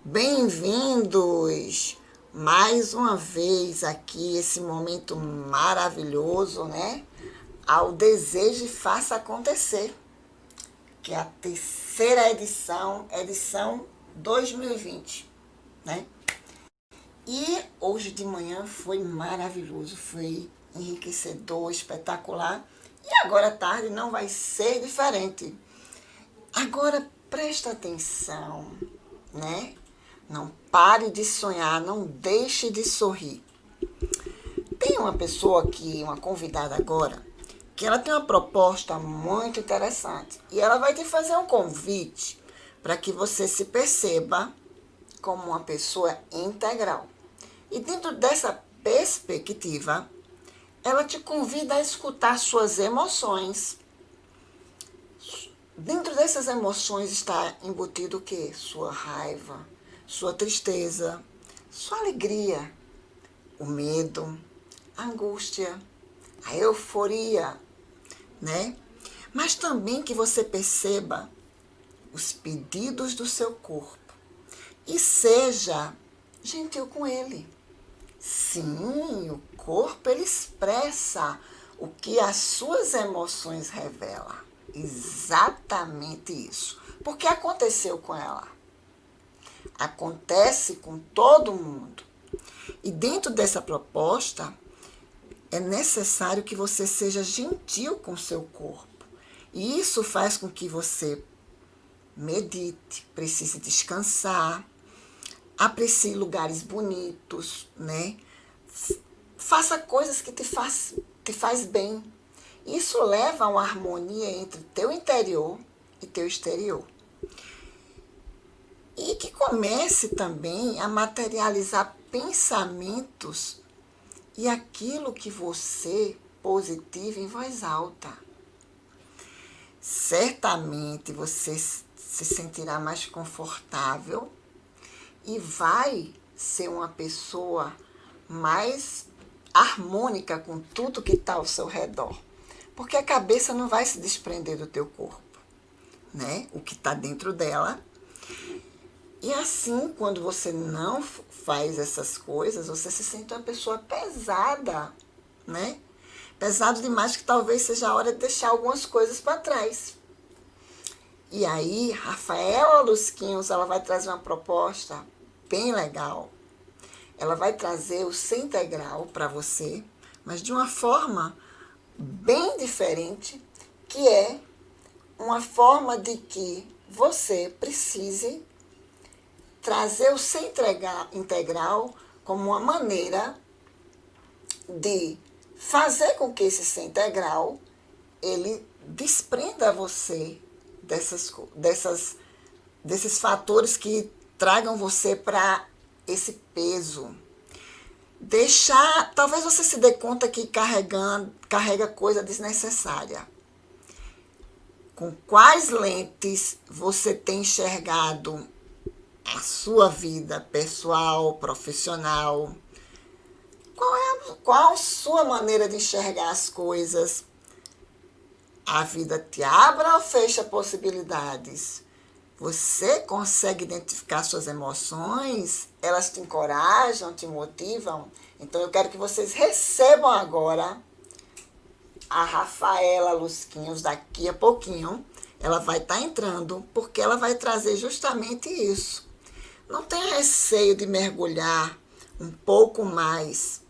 Bem-vindos mais uma vez aqui, esse momento maravilhoso, né? Ao Desejo e Faça Acontecer, que é a terceira edição 2020, né? E hoje de manhã foi maravilhoso, foi enriquecedor, espetacular. E agora à tarde não vai ser diferente. Agora presta atenção, né? Não pare de sonhar, não deixe de sorrir. Tem uma pessoa aqui, uma convidada agora, que ela tem uma proposta muito interessante. E ela vai te fazer um convite para que você se perceba como uma pessoa integral. E dentro dessa perspectiva, ela te convida a escutar suas emoções. Dentro dessas emoções está embutido o quê? Sua raiva, sua tristeza, sua alegria, o medo, a angústia, a euforia, né? Mas também que você perceba os pedidos do seu corpo e seja gentil com ele. Sim, o corpo ele expressa o que as suas emoções revelam. Exatamente isso. Porque aconteceu com ela. Acontece com todo mundo. E dentro dessa proposta, é necessário que você seja gentil com o seu corpo. E isso faz com que você medite, precise descansar, aprecie lugares bonitos, né? Faça coisas que te faz bem. Isso leva a uma harmonia entre teu interior e teu exterior. E que comece também a materializar pensamentos e aquilo que você positivo em voz alta. Certamente você se sentirá mais confortável e vai ser uma pessoa mais harmônica com tudo que está ao seu redor. Porque a cabeça não vai se desprender do teu corpo, né? O que está dentro dela. E assim, quando você não faz essas coisas, você se sente uma pessoa pesada, né? Pesado demais, que talvez seja a hora de deixar algumas coisas para trás. E aí, Rafaela Lusquinhos, ela vai trazer uma proposta bem legal. Ela vai trazer o Ser Integral para você, mas de uma forma bem diferente, que é uma forma de que você precise trazer o Ser Integral como uma maneira de fazer com que esse Ser Integral ele desprenda você desses fatores que tragam você para esse peso. Talvez você se dê conta que carrega coisa desnecessária. Com quais lentes você tem enxergado a sua vida pessoal, profissional? Qual a sua maneira de enxergar as coisas? A vida te abre ou fecha possibilidades? Você consegue identificar suas emoções? Elas te encorajam, te motivam? Então eu quero que vocês recebam agora a Rafaela Lusquinhos daqui a pouquinho. Ela vai estar entrando porque ela vai trazer justamente isso. Não tenha receio de mergulhar um pouco mais.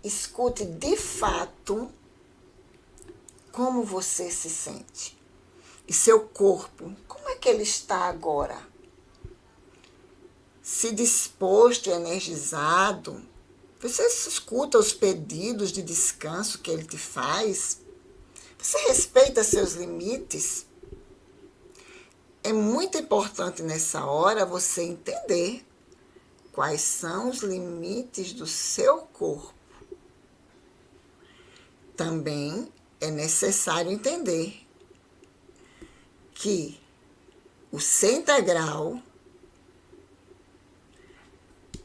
Escute de fato como você se sente. E seu corpo, como é que ele está agora? Se disposto e energizado, você escuta os pedidos de descanso que ele te faz? Você respeita seus limites? É muito importante nessa hora você entender quais são os limites do seu corpo. Também é necessário entender que o Ser Integral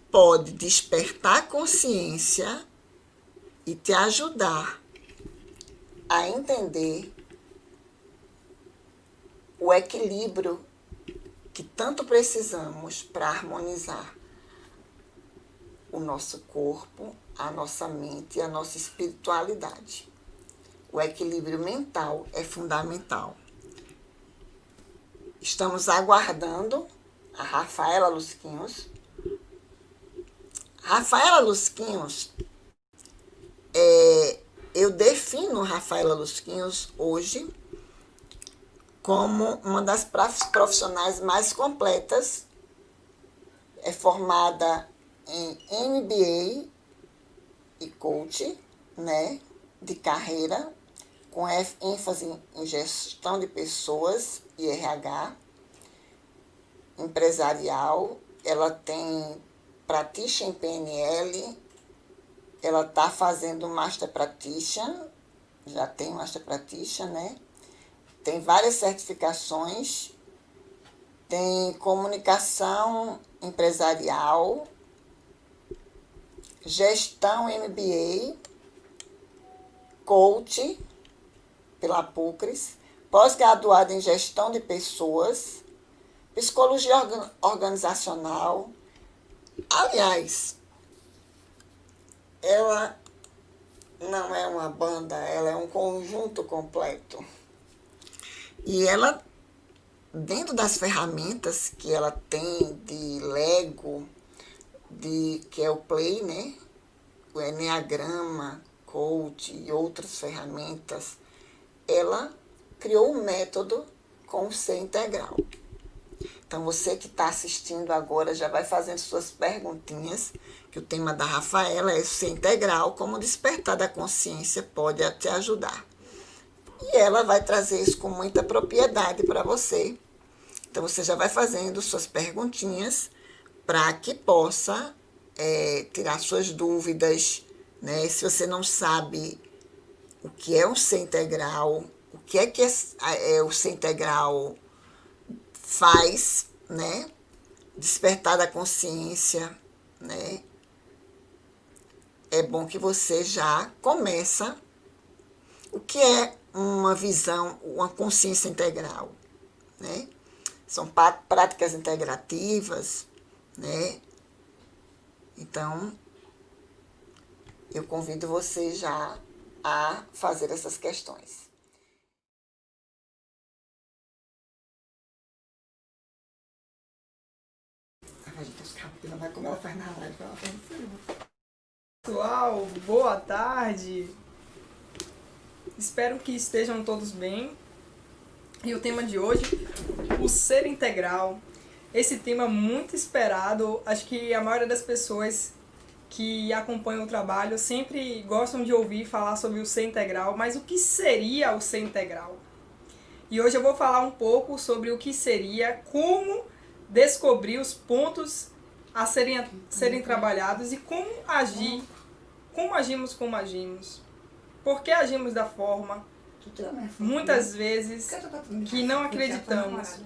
pode despertar a consciência e te ajudar a entender o equilíbrio que tanto precisamos para harmonizar o nosso corpo, a nossa mente e a nossa espiritualidade. O equilíbrio mental é fundamental. Estamos aguardando a Rafaela Lusquinhos. Rafaela Lusquinhos, eu defino Rafaela Lusquinhos hoje como uma das profissionais mais completas. É formada em MBA e coach, né, de carreira, com ênfase em gestão de pessoas e RH empresarial. Ela tem Practitioner em PNL, ela está fazendo Master Practitioner, já tem Master Practitioner, né? Tem várias certificações, tem comunicação empresarial, gestão MBA, coach pela PUCRES, pós-graduada em gestão de pessoas, psicologia organizacional. Aliás, ela não é uma banda, ela é um conjunto completo. E ela, dentro das ferramentas que ela tem de Lego, que é o Play, né? O Enneagrama, Coach e outras ferramentas, ela criou um método com o ser integral. Então, você que está assistindo agora já vai fazendo suas perguntinhas, que o tema da Rafaela é o ser integral, como despertar da consciência pode te ajudar. E ela vai trazer isso com muita propriedade para você. Então, você já vai fazendo suas perguntinhas para que possa tirar suas dúvidas, né? Se você não sabe o que é um ser integral, o que é o ser integral faz, né? Despertar da consciência, né? É bom que você já começa o que é uma visão, uma consciência integral, né? São práticas integrativas, né? Então, eu convido você já a fazer essas questões. Vai como ela faz na live, ela faz no filme. Pessoal, boa tarde. Espero que estejam todos bem. E o tema de hoje, o ser integral. Esse tema muito esperado. Acho que a maioria das pessoas que acompanham o trabalho sempre gostam de ouvir falar sobre o ser integral. Mas o que seria o ser integral? E hoje eu vou falar um pouco sobre o que seria, como descobrir os pontos a serem trabalhados e como agir, como agimos, por que agimos da forma, muitas vezes, que não acreditamos,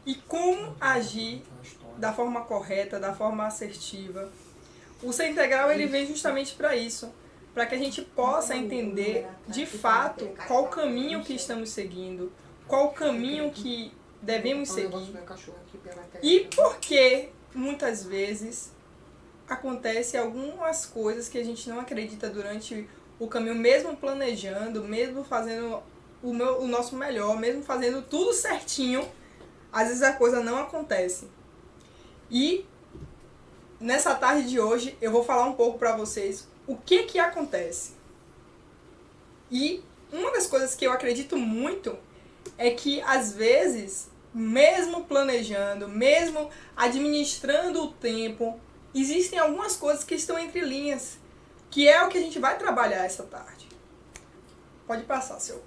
e como agir da forma correta, da forma assertiva. O ser integral ele vem justamente para isso, para que a gente possa entender de fato qual o caminho que estamos seguindo, qual o caminho que devemos seguir e por que muitas vezes acontece algumas coisas que a gente não acredita durante o caminho, mesmo planejando, mesmo fazendo o nosso melhor, mesmo fazendo tudo certinho, às vezes a coisa não acontece. E nessa tarde de hoje eu vou falar um pouco para vocês o que acontece. E uma das coisas que eu acredito muito é que às vezes, mesmo planejando, mesmo administrando o tempo, existem algumas coisas que estão entre linhas, que é o que a gente vai trabalhar essa tarde. Pode passar, seu.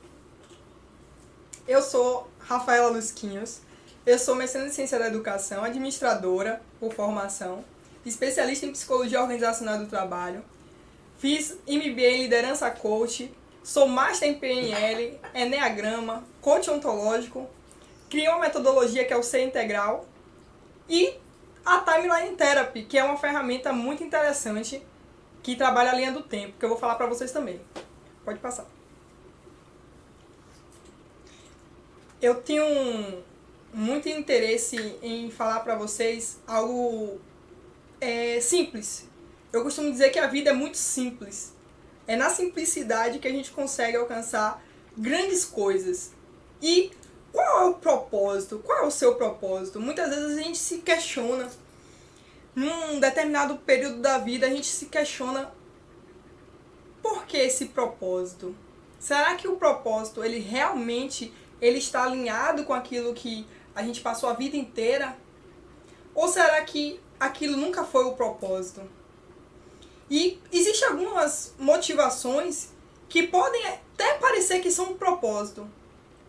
Eu sou Rafaela Lusquinhos, eu sou mestranda em Ciência da Educação, administradora por formação, especialista em Psicologia Organizacional do Trabalho, fiz MBA em Liderança Coach, sou Master em PNL, Enneagrama, Coach Ontológico, criei uma metodologia que é o Ser Integral e a Timeline Therapy, que é uma ferramenta muito interessante que trabalha a linha do tempo, que eu vou falar para vocês também. Pode passar. Eu tenho muito interesse em falar para vocês algo simples. Eu costumo dizer que a vida é muito simples. É na simplicidade que a gente consegue alcançar grandes coisas. E qual é o propósito? Qual é o seu propósito? Muitas vezes a gente se questiona. Num determinado período da vida, a gente se questiona: por que esse propósito? Será que o propósito, ele realmente está alinhado com aquilo que a gente passou a vida inteira? Ou será que aquilo nunca foi o propósito? E existem algumas motivações que podem até parecer que são um propósito,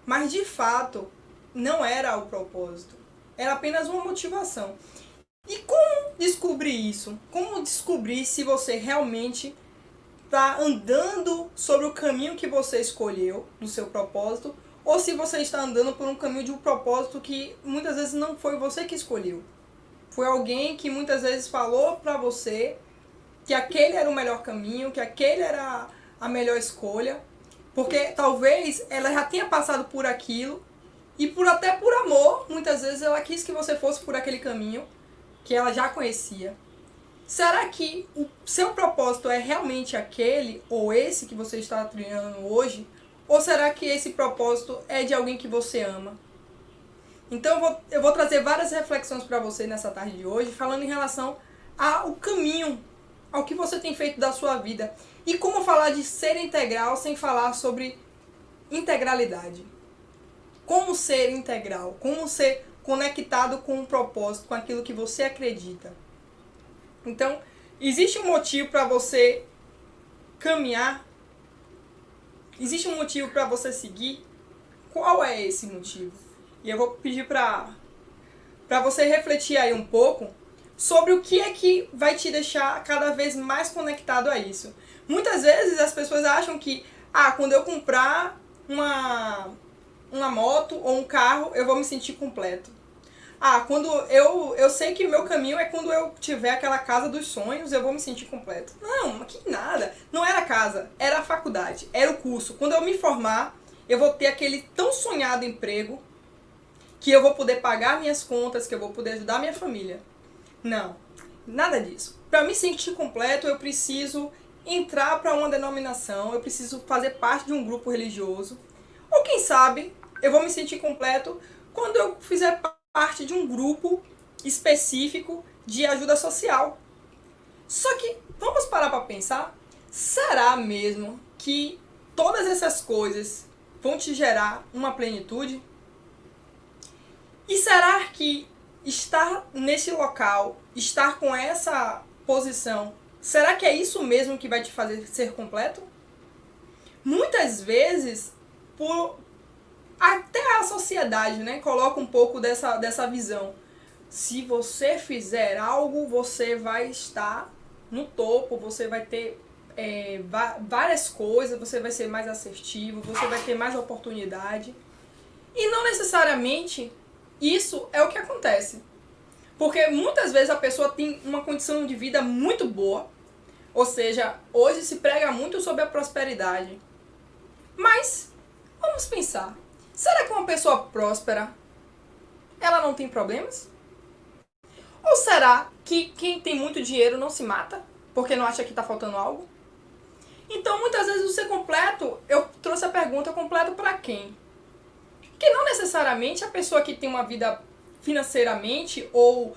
mas de fato não era o propósito. Era apenas uma motivação. E como descobrir isso? Como descobrir se você realmente está andando sobre o caminho que você escolheu do seu propósito, ou se você está andando por um caminho de um propósito que muitas vezes não foi você que escolheu? Foi alguém que muitas vezes falou para você que aquele era o melhor caminho, que aquele era a melhor escolha, porque talvez ela já tenha passado por aquilo e até por amor, muitas vezes ela quis que você fosse por aquele caminho que ela já conhecia. Será que o seu propósito é realmente aquele ou esse que você está trilhando hoje? Ou será que esse propósito é de alguém que você ama? Então eu vou trazer várias reflexões para você nessa tarde de hoje, falando em relação ao caminho, ao que você tem feito da sua vida. E como falar de ser integral sem falar sobre integralidade. Como ser integral, como ser conectado com o propósito, com aquilo que você acredita. Então, existe um motivo para você caminhar? Existe um motivo para você seguir? Qual é esse motivo? E eu vou pedir para você refletir aí um pouco sobre o que é que vai te deixar cada vez mais conectado a isso. Muitas vezes as pessoas acham que, quando eu comprar uma moto ou um carro, eu vou me sentir completo. Quando eu sei que o meu caminho é quando eu tiver aquela casa dos sonhos, eu vou me sentir completo. Não, que nada. Não era a casa, era a faculdade, era o curso. Quando eu me formar, eu vou ter aquele tão sonhado emprego que eu vou poder pagar minhas contas, que eu vou poder ajudar minha família. Não, nada disso. Para me sentir completo, eu preciso entrar para uma denominação, eu preciso fazer parte de um grupo religioso. Ou quem sabe, eu vou me sentir completo quando eu fizer parte de um grupo específico de ajuda social. Só que, vamos parar para pensar, será mesmo que todas essas coisas vão te gerar uma plenitude? E será que estar nesse local, estar com essa posição, será que é isso mesmo que vai te fazer ser completo? Muitas vezes, até a sociedade, né, coloca um pouco dessa visão. Se você fizer algo, você vai estar no topo, você vai ter várias coisas, você vai ser mais assertivo, você vai ter mais oportunidade. E não necessariamente isso é o que acontece. Porque muitas vezes a pessoa tem uma condição de vida muito boa, ou seja, hoje se prega muito sobre a prosperidade. Mas, vamos pensar, será que uma pessoa próspera, ela não tem problemas? Ou será que quem tem muito dinheiro não se mata, porque não acha que está faltando algo? Então, muitas vezes o ser completo, eu trouxe a pergunta, completo para quem? Porque não necessariamente a pessoa que tem uma vida financeiramente ou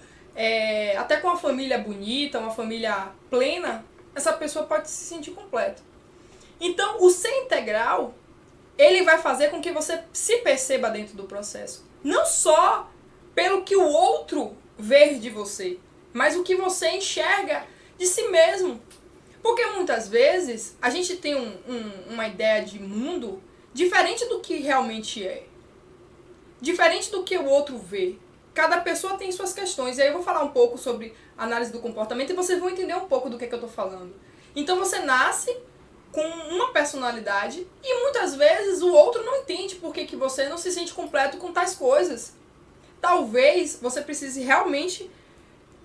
até com uma família bonita, uma família plena, essa pessoa pode se sentir completo. Então, o ser integral, ele vai fazer com que você se perceba dentro do processo. Não só pelo que o outro vê de você, mas o que você enxerga de si mesmo. Porque muitas vezes a gente tem uma ideia de mundo diferente do que realmente é. Diferente do que o outro vê. Cada pessoa tem suas questões. E aí eu vou falar um pouco sobre análise do comportamento e vocês vão entender um pouco do que eu estou falando. Então você nasce com uma personalidade e muitas vezes o outro não entende por que você não se sente completo com tais coisas. Talvez você precise realmente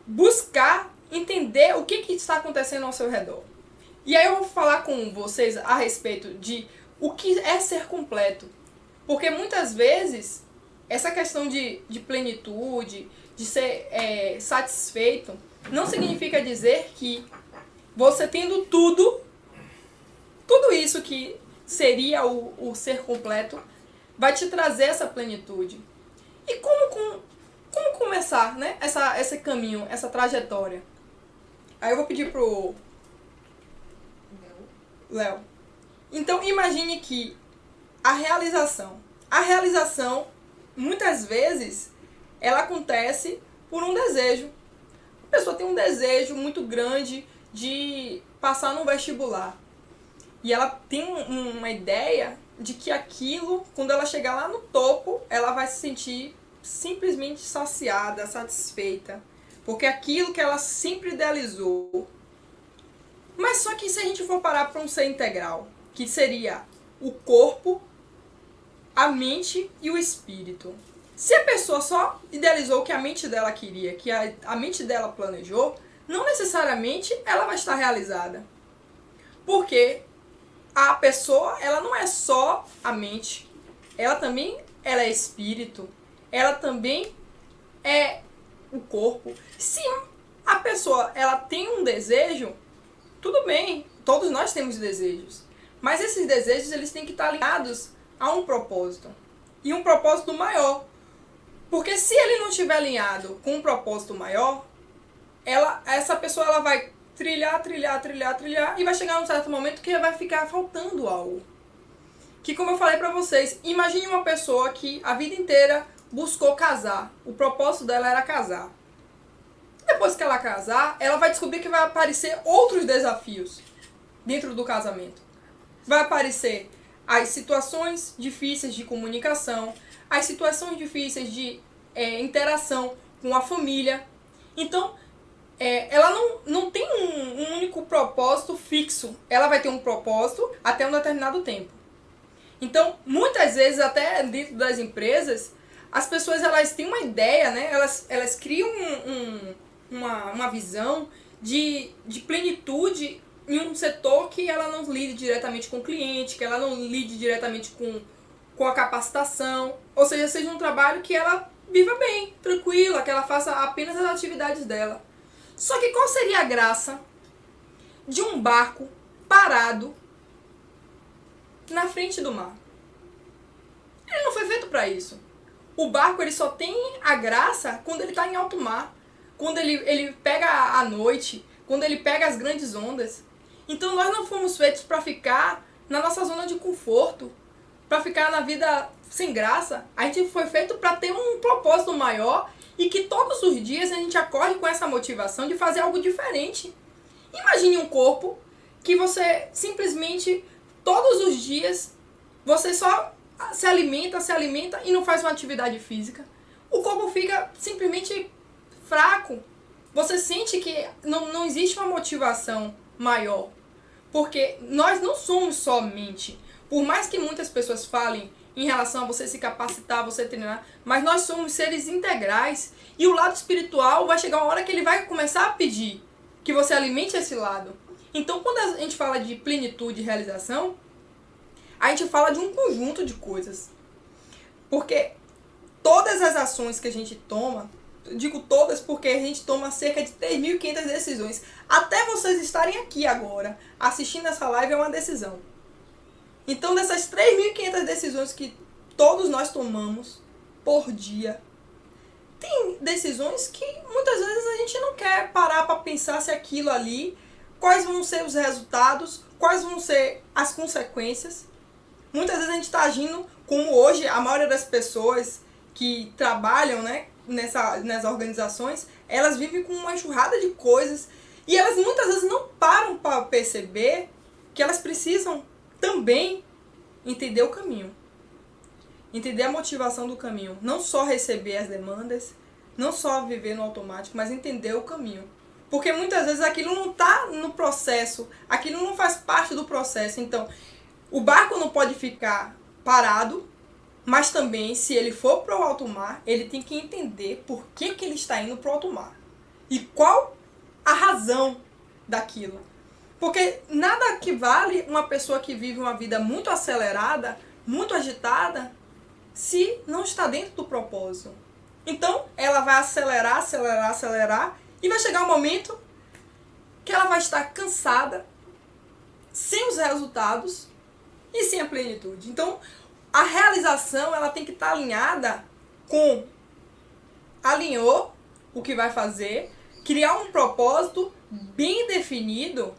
buscar entender o que está acontecendo ao seu redor. E aí eu vou falar com vocês a respeito de o que é ser completo. Porque muitas vezes essa questão de plenitude, de ser satisfeito, não significa dizer que você tendo tudo isso que seria o ser completo, vai te trazer essa plenitude. E como começar, né, esse caminho, essa trajetória? Aí eu vou pedir pro Léo. Então, imagine que a realização, muitas vezes, ela acontece por um desejo. A pessoa tem um desejo muito grande de passar no vestibular. E ela tem uma ideia de que aquilo, quando ela chegar lá no topo, ela vai se sentir simplesmente saciada, satisfeita. Porque aquilo que ela sempre idealizou. Mas só que se a gente for parar para um ser integral, que seria o corpo, a mente e o espírito. Se a pessoa só idealizou o que a mente dela queria, que a mente dela planejou, não necessariamente ela vai estar realizada. Porque a pessoa, ela não é só a mente, ela é espírito, ela também é o corpo. Se a pessoa, ela tem um desejo, tudo bem, todos nós temos desejos, mas esses desejos, eles têm que estar ligados a um propósito, e um propósito maior. Porque se ele não estiver alinhado com um propósito maior, essa pessoa ela vai trilhar, e vai chegar num certo momento que vai ficar faltando algo. Que, como eu falei pra vocês, imagine uma pessoa que a vida inteira buscou casar. O propósito dela era casar. Depois que ela casar, ela vai descobrir que vai aparecer outros desafios dentro do casamento. Vai aparecer as situações difíceis de comunicação, as situações difíceis de interação com a família. Então, ela não tem um único propósito fixo. Ela vai ter um propósito até um determinado tempo. Então, muitas vezes, até dentro das empresas, as pessoas elas têm uma ideia, né? Elas criam uma visão de plenitude em um setor que ela não lide diretamente com o cliente, que ela não lide diretamente com a capacitação, ou seja um trabalho que ela viva bem, tranquila, que ela faça apenas as atividades dela. Só que qual seria a graça de um barco parado na frente do mar? Ele não foi feito para isso. O barco ele só tem a graça quando ele está em alto mar, quando ele pega a noite, quando ele pega as grandes ondas. Então nós não fomos feitos para ficar na nossa zona de conforto, para ficar na vida sem graça. A gente foi feito para ter um propósito maior e que todos os dias a gente acorde com essa motivação de fazer algo diferente. Imagine um corpo que você simplesmente, todos os dias, você só se alimenta e não faz uma atividade física. O corpo fica simplesmente fraco. Você sente que não existe uma motivação maior. Porque nós não somos só mente. Por mais que muitas pessoas falem em relação a você se capacitar, você treinar, mas nós somos seres integrais. E o lado espiritual vai chegar uma hora que ele vai começar a pedir que você alimente esse lado. Então, quando a gente fala de plenitude e realização, a gente fala de um conjunto de coisas. Porque todas as ações que a gente toma, digo todas porque a gente toma cerca de 3.500 decisões. Até vocês estarem aqui agora, assistindo essa live, é uma decisão. Então, dessas 3.500 decisões que todos nós tomamos por dia, tem decisões que muitas vezes a gente não quer parar para pensar se aquilo ali, quais vão ser os resultados, quais vão ser as consequências. Muitas vezes a gente está agindo como hoje a maioria das pessoas que trabalham, né, nessas organizações, elas vivem com uma enxurrada de coisas e elas muitas vezes não param para perceber que elas precisam também entender o caminho. Entender a motivação do caminho. Não só receber as demandas, não só viver no automático, mas entender o caminho. Porque muitas vezes aquilo não está no processo, aquilo não faz parte do processo. Então, o barco não pode ficar parado, mas também, se ele for para o alto mar, ele tem que entender por que ele está indo para o alto mar. E qual a razão daquilo. Porque nada que vale uma pessoa que vive uma vida muito acelerada, muito agitada, se não está dentro do propósito. Então, ela vai acelerar, acelerar, acelerar, e vai chegar um momento que ela vai estar cansada, sem os resultados e sem a plenitude. Então, a realização ela tem que estar alinhada com alinhou o que vai fazer, criar um propósito bem definido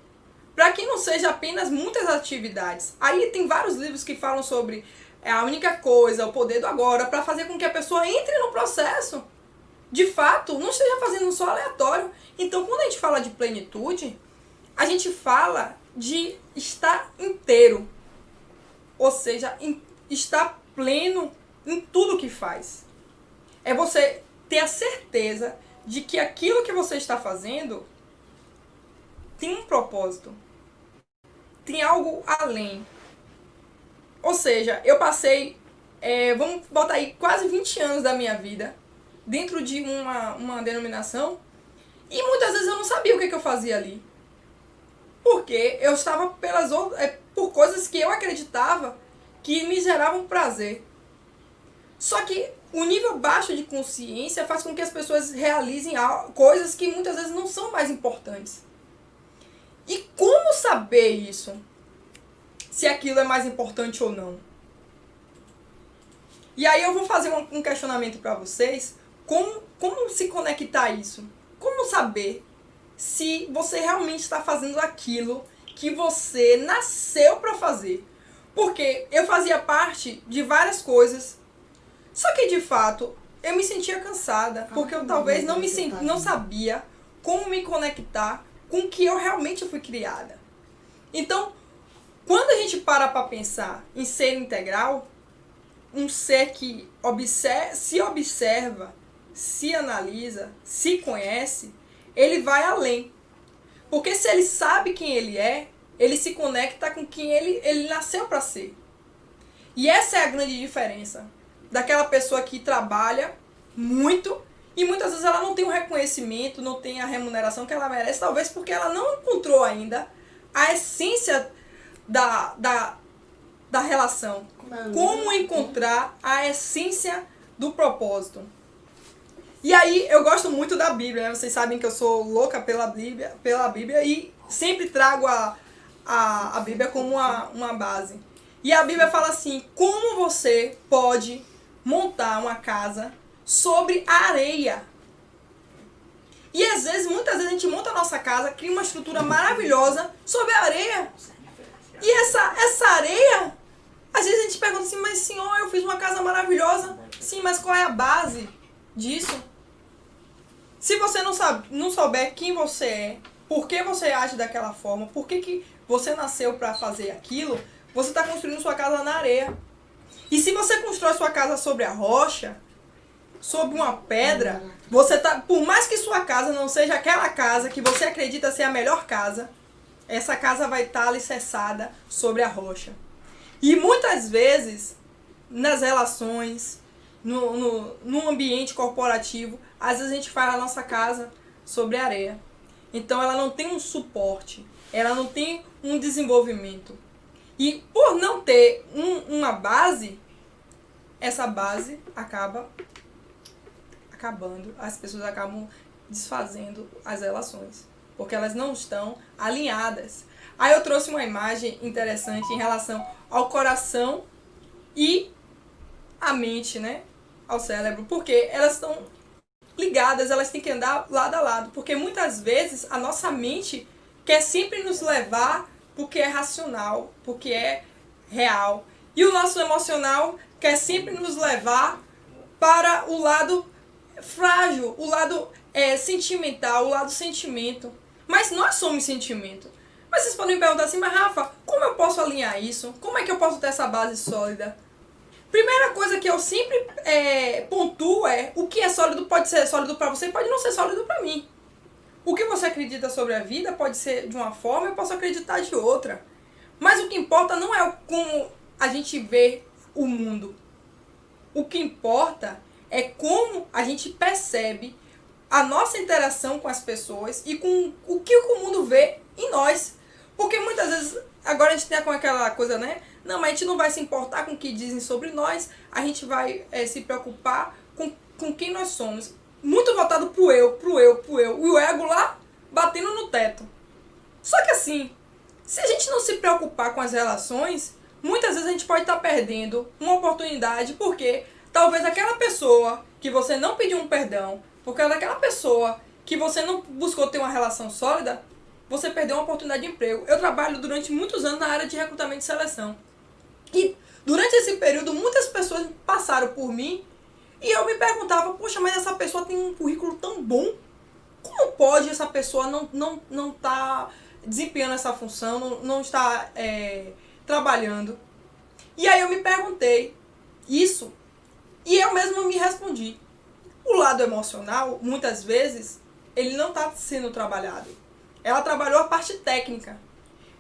para que não seja apenas muitas atividades. Aí tem vários livros que falam sobre a única coisa, o poder do agora, para fazer com que a pessoa entre no processo. De fato, não esteja fazendo só aleatório. Então, quando a gente fala de plenitude, a gente fala de estar inteiro. Ou seja, estar pleno em tudo que faz. É você ter a certeza de que aquilo que você está fazendo tem um propósito. Tem algo além. Ou seja, eu passei, vamos botar aí, quase 20 anos da minha vida dentro de uma denominação e muitas vezes eu não sabia o que eu fazia ali. Porque eu estava por coisas que eu acreditava que me geravam prazer. Só que o nível baixo de consciência faz com que as pessoas realizem coisas que muitas vezes não são mais importantes. E como saber isso? Se aquilo é mais importante ou não? E aí eu vou fazer um questionamento para vocês. Como se conectar a isso? Como saber se você realmente está fazendo aquilo que você nasceu para fazer? Porque eu fazia parte de várias coisas, só que de fato eu me sentia cansada, porque eu talvez não sabia como me conectar com o que eu realmente fui criada. Então, quando a gente para pensar em ser integral, um ser que se observa, se analisa, se conhece, ele vai além. Porque se ele sabe quem ele é, ele se conecta com quem ele nasceu para ser. E essa é a grande diferença daquela pessoa que trabalha muito e muitas vezes ela não tem o reconhecimento, não tem a remuneração que ela merece, talvez porque ela não encontrou ainda a essência da relação. Como encontrar a essência do propósito. E aí, eu gosto muito da Bíblia, né? Vocês sabem que eu sou louca pela Bíblia e sempre trago a Bíblia como uma base. E a Bíblia fala assim, como você pode montar uma casa sobre a areia? E às vezes, muitas vezes a gente monta a nossa casa, cria uma estrutura maravilhosa sobre a areia. E essa areia, às vezes a gente pergunta assim, mas Senhor, eu fiz uma casa maravilhosa. Sim, mas qual é a base disso? Se você não souber quem você é, por que você age daquela forma, por que você nasceu para fazer aquilo, você está construindo sua casa na areia. E se você constrói sua casa sobre a rocha, sobre uma pedra, você tá, por mais que sua casa não seja aquela casa que você acredita ser a melhor casa, essa casa vai estar alicerçada sobre a rocha. E muitas vezes, nas relações, no ambiente corporativo, às vezes a gente faz a nossa casa sobre areia. Então ela não tem um suporte, ela não tem um desenvolvimento. E por não ter uma base, essa base acaba acabando, as pessoas acabam desfazendo as relações, porque elas não estão alinhadas. Aí eu trouxe uma imagem interessante em relação ao coração e a mente, né? Ao cérebro, porque elas estão ligadas, elas têm que andar lado a lado, porque muitas vezes a nossa mente quer sempre nos levar porque é racional, porque é real, e o nosso emocional quer sempre nos levar para o lado frágil, o lado sentimental, o lado sentimento. Mas nós somos sentimento. Mas vocês podem me perguntar assim, mas Rafa, como eu posso alinhar isso? Como é que eu posso ter essa base sólida? Primeira coisa que eu sempre pontuo é o que é sólido pode ser sólido para você, pode não ser sólido para mim. O que você acredita sobre a vida pode ser de uma forma, eu posso acreditar de outra. Mas o que importa não é como a gente vê o mundo. O que importa é como a gente percebe a nossa interação com as pessoas e com o que o mundo vê em nós. Porque muitas vezes, agora a gente tem com aquela coisa, né, Não, mas a gente não vai se importar com o que dizem sobre nós, a gente vai se preocupar com quem nós somos. Muito voltado pro eu. E o ego lá batendo no teto. Só que assim, se a gente não se preocupar com as relações, muitas vezes a gente pode estar perdendo uma oportunidade, porque talvez aquela pessoa que você não pediu um perdão, porque aquela pessoa que você não buscou ter uma relação sólida, você perdeu uma oportunidade de emprego. Eu trabalho durante muitos anos na área de recrutamento e seleção. E durante esse período, muitas pessoas passaram por mim e eu me perguntava, poxa, mas essa pessoa tem um currículo tão bom. Como pode essa pessoa não tá desempenhando essa função, não está trabalhando? E aí eu me perguntei isso e eu mesma me respondi. O lado emocional, muitas vezes, ele não está sendo trabalhado. Ela trabalhou a parte técnica.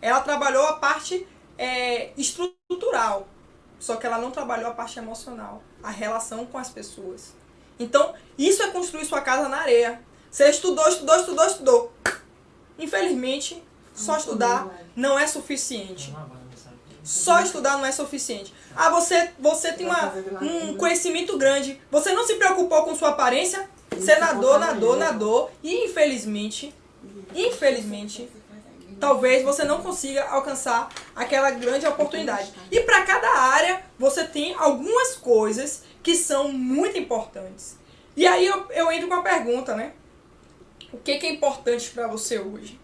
Ela trabalhou a parte estrutural. Só que ela não trabalhou a parte emocional. A relação com as pessoas. Então, isso é construir sua casa na areia. Você estudou. Infelizmente, só estudar não é suficiente. Só estudar não é suficiente. Ah, você tem um conhecimento grande. Você não se preocupou com sua aparência. Você nadou. E infelizmente, talvez você não consiga alcançar aquela grande oportunidade. E para cada área, você tem algumas coisas que são muito importantes. E aí eu entro com a pergunta, né? O que é importante para você hoje?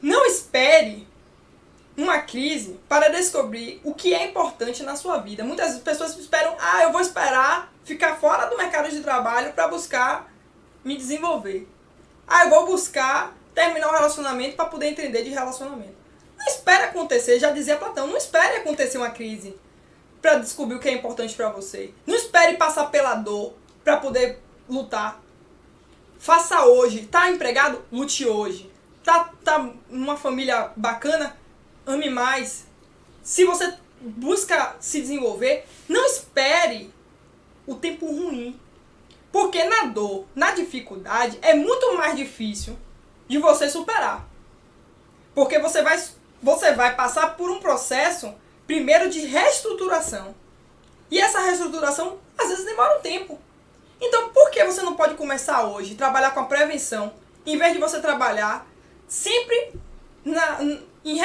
Não espere uma crise para descobrir o que é importante na sua vida. Muitas pessoas esperam, eu vou esperar ficar fora do mercado de trabalho para buscar me desenvolver. Eu vou buscar terminar um relacionamento para poder entender de relacionamento. Não espere acontecer, já dizia Platão, não espere acontecer uma crise para descobrir o que é importante para você. Não espere passar pela dor para poder lutar. Faça hoje. Tá empregado? Lute hoje. Tá numa família bacana? Ame mais. Se você busca se desenvolver, não espere o tempo ruim. Porque na dor, na dificuldade, é muito mais difícil de você superar. Porque você vai passar por um processo, primeiro, de reestruturação. E essa reestruturação, às vezes, demora um tempo. Então, por que você não pode começar hoje, trabalhar com a prevenção, em vez de você trabalhar sempre em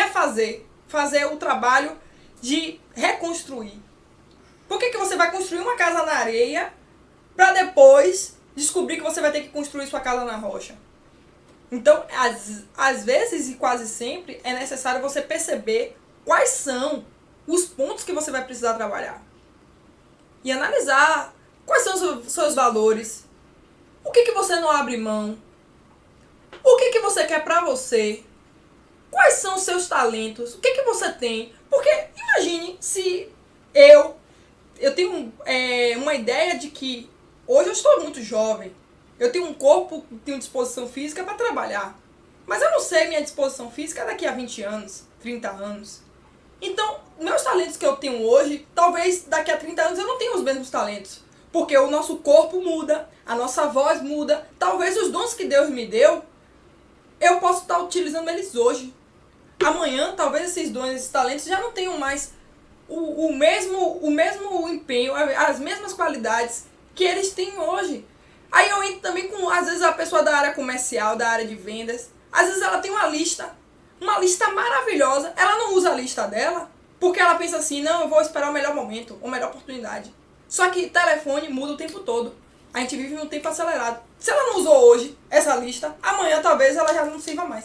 fazer o trabalho de reconstruir? Por que você vai construir uma casa na areia para depois descobrir que você vai ter que construir sua casa na rocha? Então, às vezes e quase sempre, é necessário você perceber quais são os pontos que você vai precisar trabalhar. E analisar quais são os seus valores, o que você não abre mão, o que você quer pra você, quais são os seus talentos, o que você tem. Porque imagine se eu tenho uma ideia de que hoje eu estou muito jovem, eu tenho um corpo, tenho disposição física para trabalhar, mas eu não sei minha disposição física daqui a 20 anos, 30 anos. Então, meus talentos que eu tenho hoje, talvez daqui a 30 anos eu não tenha os mesmos talentos. Porque o nosso corpo muda, a nossa voz muda. Talvez os dons que Deus me deu, eu possa estar utilizando eles hoje. Amanhã, talvez esses dons, esses talentos já não tenham mais o mesmo empenho, as mesmas qualidades que eles têm hoje. Aí eu entro também com, às vezes, a pessoa da área comercial, da área de vendas. Às vezes ela tem uma lista maravilhosa. Ela não usa a lista dela porque ela pensa assim, não, eu vou esperar o melhor momento, a melhor oportunidade. Só que telefone muda o tempo todo. A gente vive num tempo acelerado. Se ela não usou hoje essa lista, amanhã talvez ela já não sirva mais.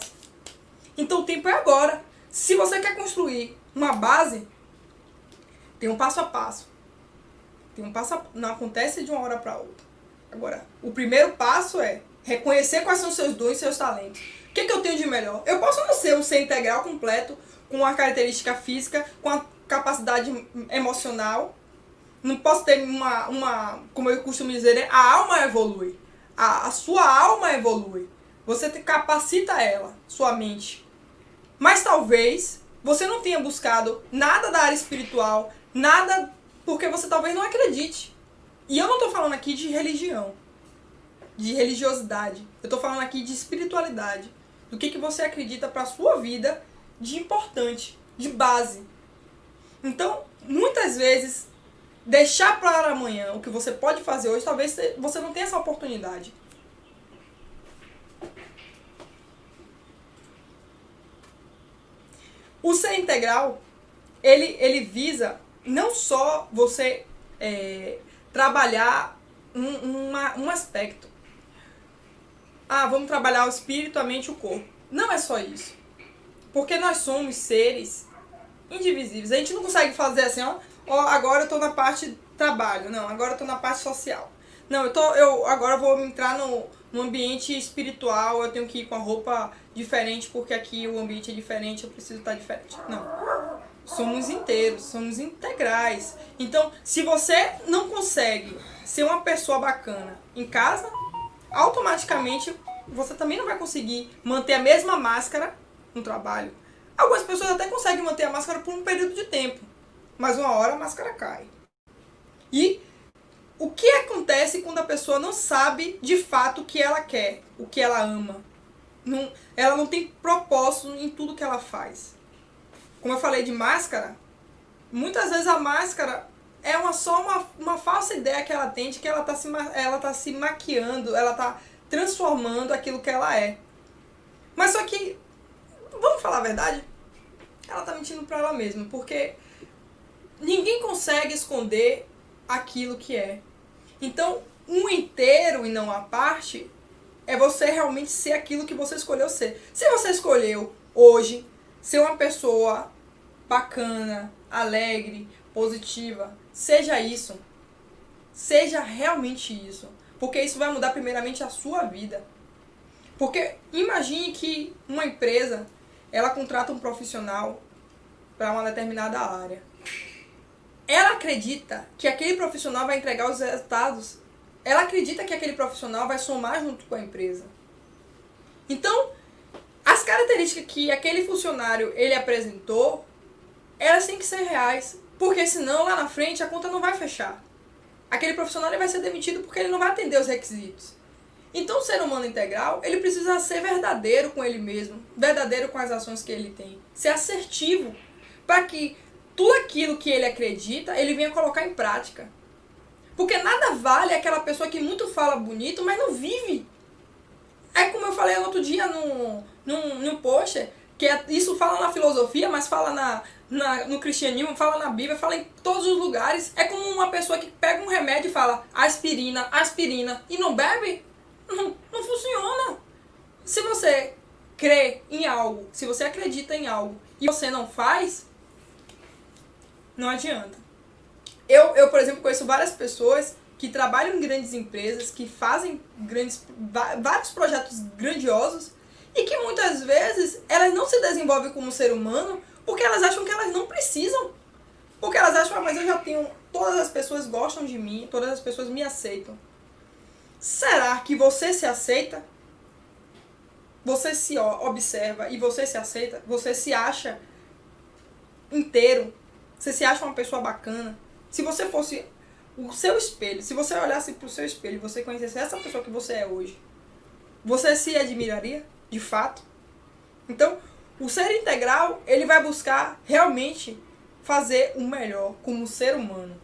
Então o tempo é agora. Se você quer construir uma base, tem um passo a passo. Não acontece de uma hora para outra. Agora, o primeiro passo é reconhecer quais são os seus dons e seus talentos. O que eu tenho de melhor? Eu posso não ser um ser integral completo, com a característica física, com a capacidade emocional. Não posso ter como eu costumo dizer, né? A alma evolui. A sua alma evolui. Você capacita ela, sua mente. Mas talvez você não tenha buscado nada da área espiritual, nada porque você talvez não acredite. E eu não estou falando aqui de religião, de religiosidade. Eu estou falando aqui de espiritualidade. Do que você acredita para a sua vida de importante, de base. Então, muitas vezes, deixar para amanhã o que você pode fazer hoje, talvez você não tenha essa oportunidade. O ser integral, ele visa não só você trabalhar um aspecto. Vamos trabalhar o espírito, a mente e o corpo. Não é só isso. Porque nós somos seres indivisíveis. A gente não consegue fazer assim, agora eu estou na parte trabalho. Não, agora eu estou na parte social. Não, agora eu vou entrar no ambiente espiritual, eu tenho que ir com a roupa diferente porque aqui o ambiente é diferente, eu preciso estar diferente. Não. Somos inteiros, somos integrais. Então, se você não consegue ser uma pessoa bacana em casa, automaticamente você também não vai conseguir manter a mesma máscara no trabalho. Algumas pessoas até conseguem manter a máscara por um período de tempo, mas uma hora a máscara cai. E o que acontece quando a pessoa não sabe de fato o que ela quer, o que ela ama? Ela não tem propósito em tudo que ela faz. Como eu falei de máscara, muitas vezes a máscara é só uma falsa ideia que ela tem de que ela tá se maquiando, ela tá transformando aquilo que ela é. Mas só que, vamos falar a verdade, ela tá mentindo pra ela mesma, porque ninguém consegue esconder aquilo que é. Então, um inteiro e não a parte é você realmente ser aquilo que você escolheu ser. Se você escolheu hoje ser uma pessoa bacana, alegre, positiva, seja isso. Seja realmente isso. Porque isso vai mudar primeiramente a sua vida. Porque imagine que uma empresa, ela contrata um profissional para uma determinada área. Ela acredita que aquele profissional vai entregar os resultados. Ela acredita que aquele profissional vai somar junto com a empresa. Então, as características que aquele funcionário ele apresentou, elas têm que ser reais. Porque senão, lá na frente, a conta não vai fechar. Aquele profissional ele vai ser demitido porque ele não vai atender os requisitos. Então, o ser humano integral, ele precisa ser verdadeiro com ele mesmo, verdadeiro com as ações que ele tem, ser assertivo, para que tudo aquilo que ele acredita, ele venha colocar em prática. Porque nada vale aquela pessoa que muito fala bonito, mas não vive. É como eu falei no outro dia num post, que isso fala na filosofia, mas fala no cristianismo, fala na Bíblia, fala em todos os lugares. É como uma pessoa que pega um remédio e fala aspirina, aspirina, e não bebe. Não funciona. Se você crê em algo, se você acredita em algo e você não faz, não adianta. Eu, por exemplo, conheço várias pessoas que trabalham em grandes empresas, que fazem vários projetos grandiosos e que muitas vezes elas não se desenvolvem como ser humano porque elas acham que elas não precisam. Porque elas acham, mas eu já tenho, todas as pessoas gostam de mim, todas as pessoas me aceitam. Será que você se aceita? Você se observa e você se aceita? Você se acha inteiro? Você se acha uma pessoa bacana? Se você fosse o seu espelho, se você olhasse para o seu espelho e você conhecesse essa pessoa que você é hoje, você se admiraria, de fato? Então, o ser integral, ele vai buscar realmente fazer o melhor como ser humano.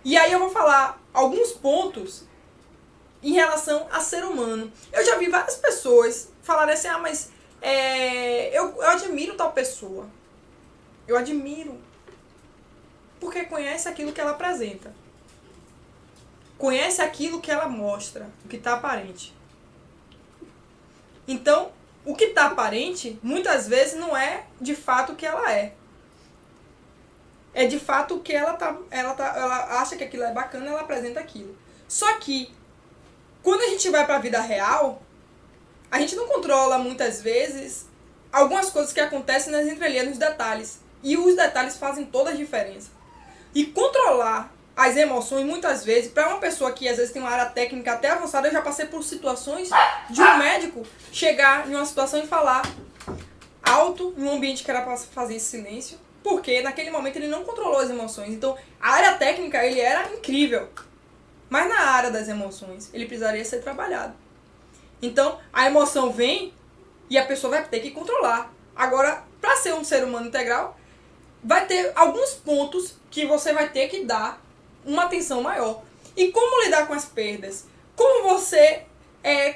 E aí eu vou falar alguns pontos em relação a ser humano. Eu já vi várias pessoas falarem assim, mas eu admiro tal pessoa. Eu admiro. Porque conhece aquilo que ela apresenta. Conhece aquilo que ela mostra, o que está aparente. Então, o que está aparente, muitas vezes, não é de fato o que ela é. É de fato o que ela acha que aquilo é bacana, ela apresenta aquilo. Só que, quando a gente vai para a vida real, a gente não controla muitas vezes algumas coisas que acontecem nas entrelinhas, nos detalhes. E os detalhes fazem toda a diferença. E controlar as emoções, muitas vezes, para uma pessoa que às vezes tem uma área técnica até avançada, eu já passei por situações de um médico chegar em uma situação e falar alto, em um ambiente que era para fazer esse silêncio, porque naquele momento ele não controlou as emoções. Então, a área técnica, ele era incrível. Mas na área das emoções, ele precisaria ser trabalhado. Então, a emoção vem e a pessoa vai ter que controlar. Agora, para ser um ser humano integral, vai ter alguns pontos que você vai ter que dar uma atenção maior. E como lidar com as perdas? Como você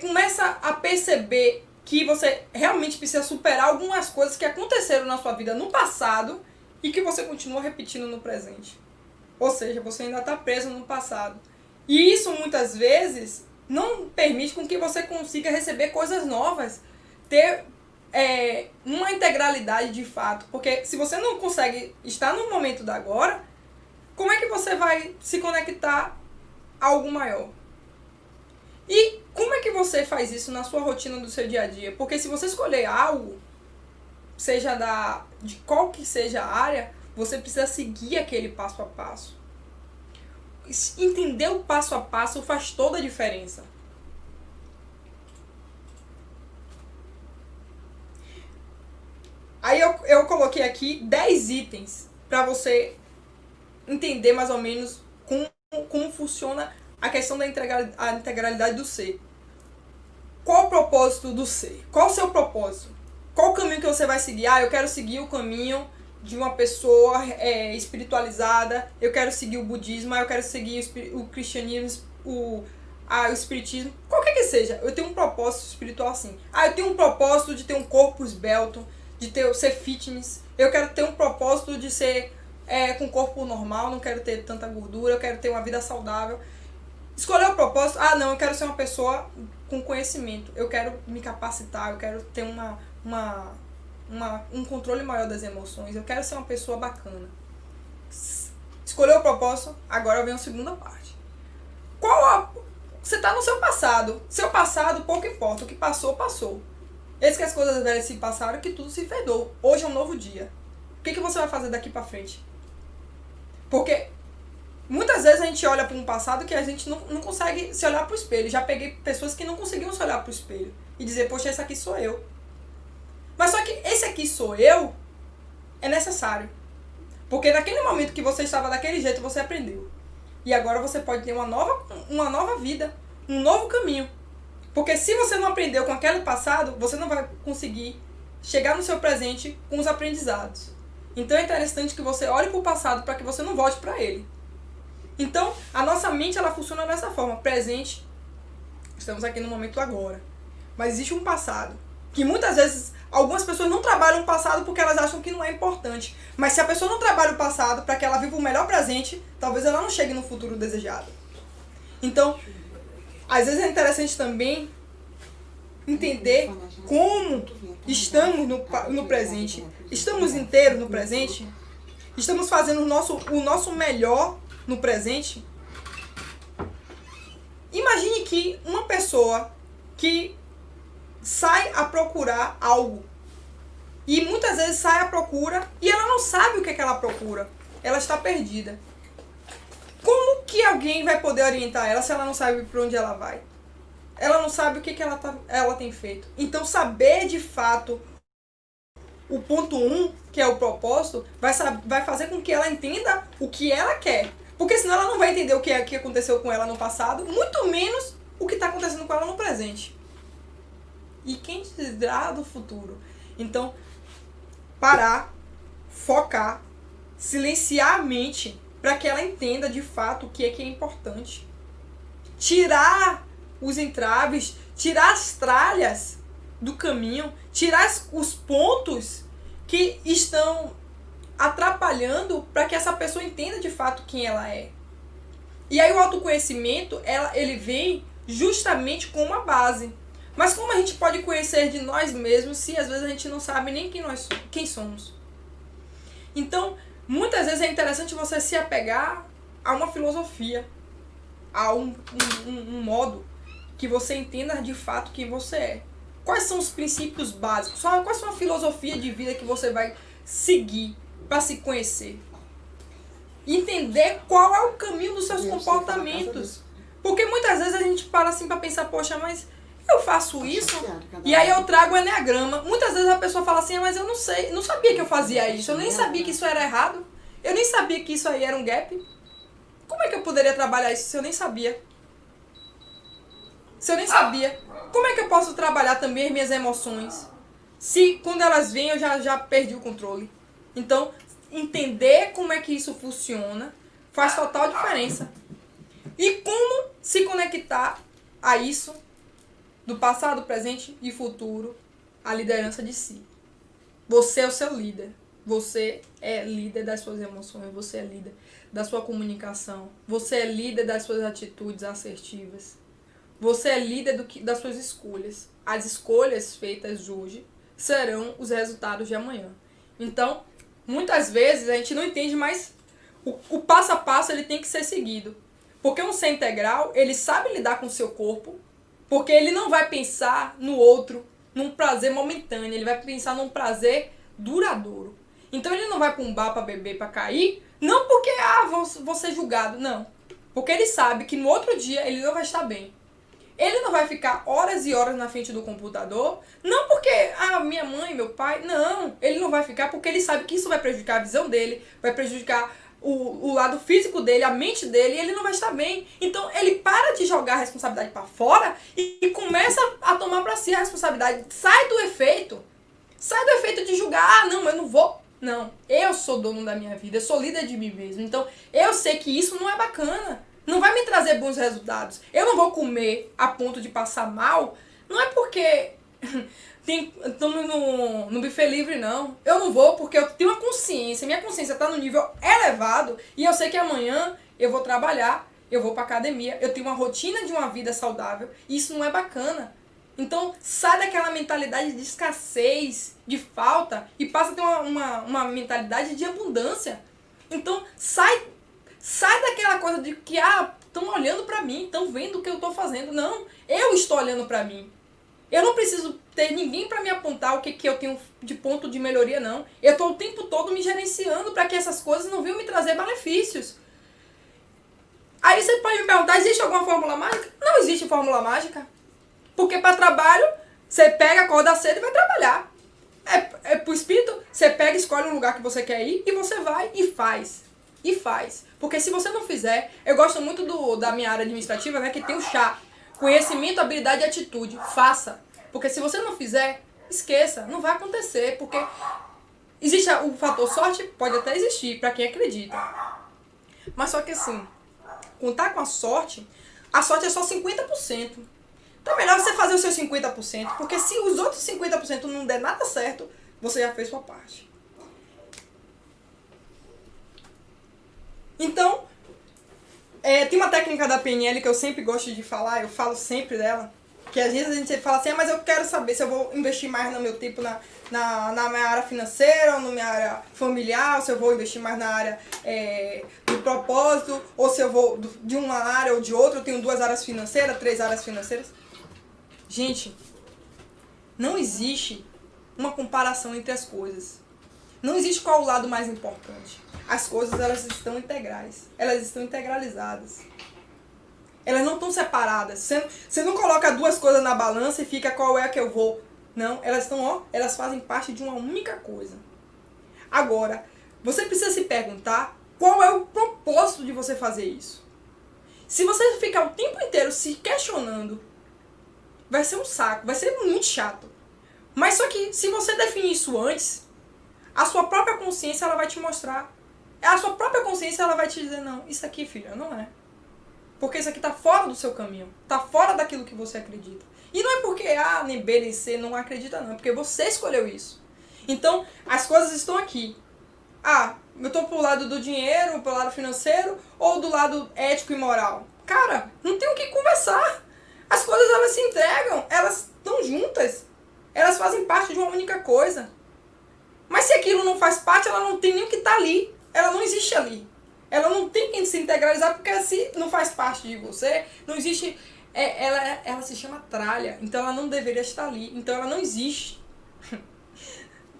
começa a perceber que você realmente precisa superar algumas coisas que aconteceram na sua vida no passado e que você continua repetindo no presente. Ou seja, você ainda está preso no passado. E isso muitas vezes não permite com que você consiga receber coisas novas, ter uma integralidade de fato. Porque se você não consegue estar no momento da agora, como é que você vai se conectar a algo maior? E como é que você faz isso na sua rotina do seu dia a dia? Porque se você escolher algo, seja de qual que seja a área, você precisa seguir aquele passo a passo. Entender o passo a passo faz toda a diferença. Aí eu coloquei aqui 10 itens para você entender mais ou menos como funciona a questão da integralidade do ser. Qual o propósito do ser? Qual o seu propósito? Qual o caminho que você vai seguir? Eu quero seguir o caminho de uma pessoa espiritualizada, eu quero seguir o budismo, eu quero seguir o cristianismo, o espiritismo, qualquer que seja. Eu tenho um propósito espiritual assim. Eu tenho um propósito de ter um corpo esbelto, de ser fitness. Eu quero ter um propósito de ser com corpo normal, não quero ter tanta gordura, eu quero ter uma vida saudável. Escolher o propósito, não, eu quero ser uma pessoa com conhecimento, eu quero me capacitar, eu quero ter um controle maior das emoções, eu quero ser uma pessoa bacana. Escolheu o propósito, agora vem a segunda parte. Você está no seu passado. Seu passado pouco importa, o que passou, passou. Eis que as coisas velhas se passaram, que tudo se fedou. Hoje é um novo dia. O que você vai fazer daqui pra frente? Porque muitas vezes a gente olha para um passado que a gente não consegue se olhar pro espelho. Já peguei pessoas que não conseguiam se olhar pro espelho e dizer, poxa, esse aqui sou eu. Mas só que esse aqui sou eu é necessário. Porque naquele momento que você estava daquele jeito, você aprendeu. E agora você pode ter uma nova vida, um novo caminho. Porque se você não aprendeu com aquele passado, você não vai conseguir chegar no seu presente com os aprendizados. Então é interessante que você olhe para o passado para que você não volte para ele. Então, a nossa mente ela funciona dessa forma. Presente, estamos aqui no momento agora. Mas existe um passado. Que muitas vezes, algumas pessoas não trabalham o passado porque elas acham que não é importante. Mas se a pessoa não trabalha o passado para que ela viva o melhor presente, talvez ela não chegue no futuro desejado. Então, às vezes é interessante também entender como estamos no presente. Estamos inteiros no presente? Estamos fazendo o nosso melhor no presente? Imagine que uma pessoa que sai a procurar algo e muitas vezes sai à procura e ela não sabe o que ela procura. Ela está perdida. Como que alguém vai poder orientar ela se ela não sabe para onde ela vai? Ela não sabe o que ela tem feito. Então, saber de fato o ponto 1, que é o propósito, vai fazer com que ela entenda o que ela quer. Porque senão ela não vai entender o que aconteceu com ela no passado, muito menos o que está acontecendo com ela no presente. E quem dirá do futuro? Então, parar, focar, silenciar a mente para que ela entenda de fato o que é importante. Tirar os entraves, tirar as tralhas do caminho, tirar os pontos que estão atrapalhando para que essa pessoa entenda de fato quem ela é. E aí o autoconhecimento, ele vem justamente com uma base. Mas como a gente pode conhecer de nós mesmos se às vezes a gente não sabe nem quem somos? Então, muitas vezes é interessante você se apegar a uma filosofia, a um modo que você entenda de fato quem você é. Quais são os princípios básicos? Quais são a filosofia de vida que você vai seguir para se conhecer? Entender qual é o caminho dos seus comportamentos. Porque muitas vezes a gente para assim para pensar, poxa, mas eu faço isso e aí eu trago o eneagrama. Muitas vezes a pessoa fala assim, mas eu não sei, não sabia que eu fazia isso, eu nem sabia que isso era errado, eu nem sabia que isso aí era um gap. Como é que eu poderia trabalhar isso se eu nem sabia? Se eu nem sabia, como é que eu posso trabalhar também as minhas emoções? Se quando elas vêm eu já perdi o controle. Então, entender como é que isso funciona faz total diferença. E como se conectar a isso do passado, presente e futuro, a liderança de si. Você é o seu líder. Você é líder das suas emoções, você é líder da sua comunicação, você é líder das suas atitudes assertivas, você é líder das suas escolhas. As escolhas feitas hoje serão os resultados de amanhã. Então, muitas vezes a gente não entende, mas o passo a passo ele tem que ser seguido. Porque um ser integral, ele sabe lidar com o seu corpo, porque ele não vai pensar no outro, num prazer momentâneo, ele vai pensar num prazer duradouro. Então ele não vai para um bar para beber, para cair, não porque, vou ser julgado, não. Porque ele sabe que no outro dia ele não vai estar bem. Ele não vai ficar horas e horas na frente do computador, não porque, minha mãe, meu pai, não. Ele não vai ficar porque ele sabe que isso vai prejudicar a visão dele, vai prejudicar o lado físico dele, a mente dele, e ele não vai estar bem. Então ele para de jogar a responsabilidade para fora e começa a tomar para si a responsabilidade. Sai do efeito de julgar, não, eu não vou. Não, eu sou dono da minha vida, eu sou líder de mim mesmo. Então eu sei que isso não é bacana. Não vai me trazer bons resultados. Eu não vou comer a ponto de passar mal. Não é porque estamos no buffet livre, não. Eu não vou porque eu tenho uma consciência. Minha consciência está no nível elevado. E eu sei que amanhã eu vou trabalhar, eu vou para academia. Eu tenho uma rotina de uma vida saudável. E isso não é bacana. Então sai daquela mentalidade de escassez, de falta. E passa a ter uma mentalidade de abundância. Então sai daquela coisa de que, estão olhando pra mim, estão vendo o que eu tô fazendo. Não, eu estou olhando pra mim. Eu não preciso ter ninguém pra me apontar o que eu tenho de ponto de melhoria, não. Eu tô o tempo todo me gerenciando pra que essas coisas não venham me trazer benefícios. Aí você pode me perguntar, existe alguma fórmula mágica? Não existe fórmula mágica. Porque pra trabalho, você pega, acorda cedo e vai trabalhar. Pro espírito, você pega, escolhe um lugar que você quer ir e você vai e faz. E faz. Porque se você não fizer, eu gosto muito da minha área administrativa, né, que tem o chá. Conhecimento, habilidade e atitude. Faça. Porque se você não fizer, esqueça. Não vai acontecer. Porque existe o fator sorte? Pode até existir, para quem acredita. Mas só que assim, contar com a sorte é só 50%. Então é melhor você fazer os seus 50%. Porque se os outros 50% não der nada certo, você já fez sua parte. Então, tem uma técnica da PNL que eu sempre gosto de falar, eu falo sempre dela, que às vezes a gente fala assim, mas eu quero saber se eu vou investir mais no meu tempo na minha área financeira, ou na minha área familiar, ou se eu vou investir mais na área do propósito, ou se eu vou de uma área ou de outra, eu tenho 2 áreas financeiras, 3 áreas financeiras. Gente, não existe uma comparação entre as coisas. Não existe qual o lado mais importante. As coisas, elas estão integrais. Elas estão integralizadas. Elas não estão separadas. Você não coloca 2 coisas na balança e fica qual é que eu vou. Não, elas estão, elas fazem parte de uma única coisa. Agora, você precisa se perguntar qual é o propósito de você fazer isso. Se você ficar o tempo inteiro se questionando, vai ser um saco, vai ser muito chato. Mas só que se você definir isso antes, a sua própria consciência ela vai te mostrar. A sua própria consciência ela vai te dizer, não, isso aqui, filha, não é. Porque isso aqui tá fora do seu caminho. Tá fora daquilo que você acredita. E não é porque A, nem B, nem C não acredita, não. É porque você escolheu isso. Então, as coisas estão aqui. Eu tô pro lado do dinheiro, pro lado financeiro, ou do lado ético e moral. Cara, não tem o que conversar. As coisas, elas se entregam. Elas estão juntas. Elas fazem parte de uma única coisa. Mas se aquilo não faz parte, ela não tem nem o que tá ali. Ela não existe ali. Ela não tem que se integralizar, porque se não faz parte de você, não existe... Ela se chama tralha, então ela não deveria estar ali. Então ela não existe.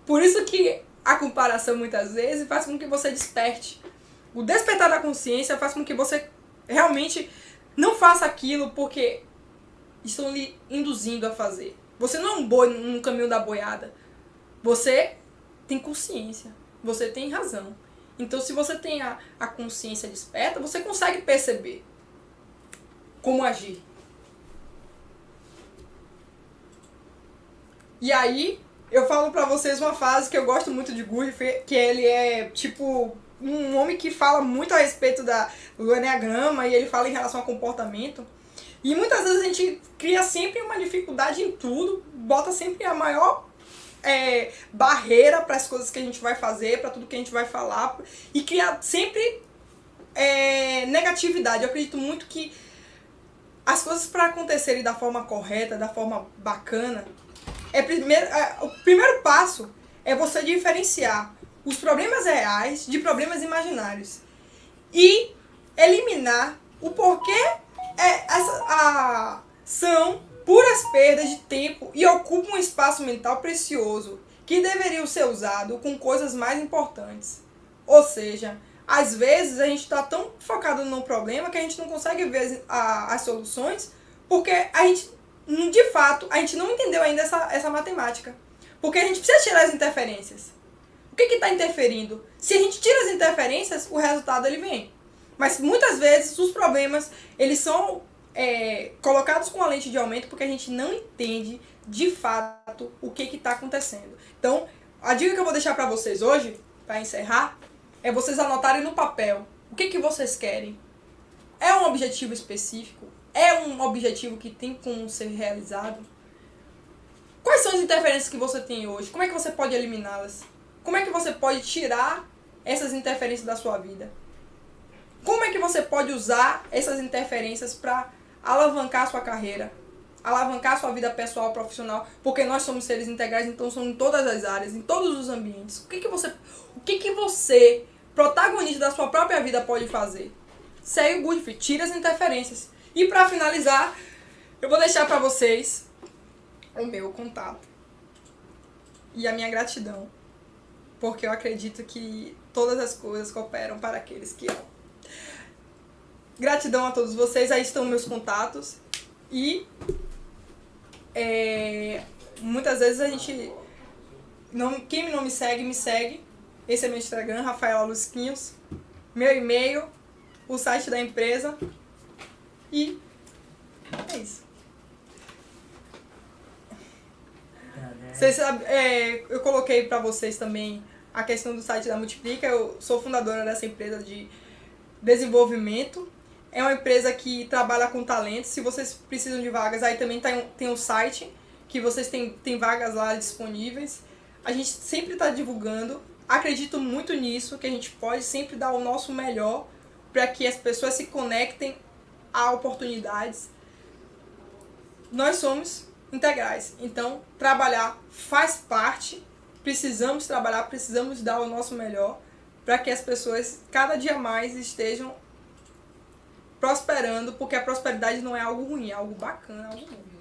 Por isso que a comparação, muitas vezes, faz com que você desperte. O despertar da consciência faz com que você realmente não faça aquilo porque estão lhe induzindo a fazer. Você não é um boi no caminho da boiada. Você tem consciência. Você tem razão. Então, se você tem a consciência desperta, você consegue perceber como agir. E aí, eu falo pra vocês uma frase que eu gosto muito de Gurdjieff, que ele é, tipo, um homem que fala muito a respeito do Enneagrama, e ele fala em relação ao comportamento. E muitas vezes a gente cria sempre uma dificuldade em tudo, bota sempre a maior barreira para as coisas que a gente vai fazer, para tudo que a gente vai falar, e cria sempre negatividade. Eu acredito muito que as coisas para acontecerem da forma correta, da forma bacana, o primeiro passo é você diferenciar os problemas reais de problemas imaginários e eliminar o porquê são puras perdas de tempo e ocupam um espaço mental precioso que deveriam ser usado com coisas mais importantes. Ou seja, às vezes a gente está tão focado no problema que a gente não consegue ver as soluções porque a gente, de fato, a gente não entendeu ainda essa matemática. Porque a gente precisa tirar as interferências. O que está interferindo? Se a gente tira as interferências, o resultado ele vem. Mas muitas vezes os problemas eles são colocados com a lente de aumento porque a gente não entende de fato o que está acontecendo. Então, a dica que eu vou deixar para vocês hoje, para encerrar, é vocês anotarem no papel o que vocês querem. É um objetivo específico? É um objetivo que tem como ser realizado? Quais são as interferências que você tem hoje? Como é que você pode eliminá-las? Como é que você pode tirar essas interferências da sua vida? Como é que você pode usar essas interferências para alavancar a sua carreira, alavancar a sua vida pessoal, profissional? Porque nós somos seres integrais, então somos em todas as áreas, em todos os ambientes. O que você, protagonista da sua própria vida, pode fazer? Segue o Gurdjieff, tira as interferências. E para finalizar, eu vou deixar para vocês o meu contato e a minha gratidão, porque eu acredito que todas as coisas cooperam para aqueles que amam. Gratidão a todos vocês, aí estão meus contatos. E muitas vezes a gente quem não me segue, me segue. Esse é meu Instagram, Rafaela Lusquinhos, meu e-mail, o site da empresa. E é isso. Vocês eu coloquei para vocês também a questão do site da Multiplica. Eu sou fundadora dessa empresa de desenvolvimento. É uma empresa que trabalha com talentos. Se vocês precisam de vagas, aí também tem um site que vocês têm vagas lá disponíveis. A gente sempre está divulgando. Acredito muito nisso, que a gente pode sempre dar o nosso melhor para que as pessoas se conectem a oportunidades. Nós somos integrais, então trabalhar faz parte. Precisamos trabalhar, precisamos dar o nosso melhor para que as pessoas cada dia mais estejam prosperando, porque a prosperidade não é algo ruim, é algo bacana, algo bom.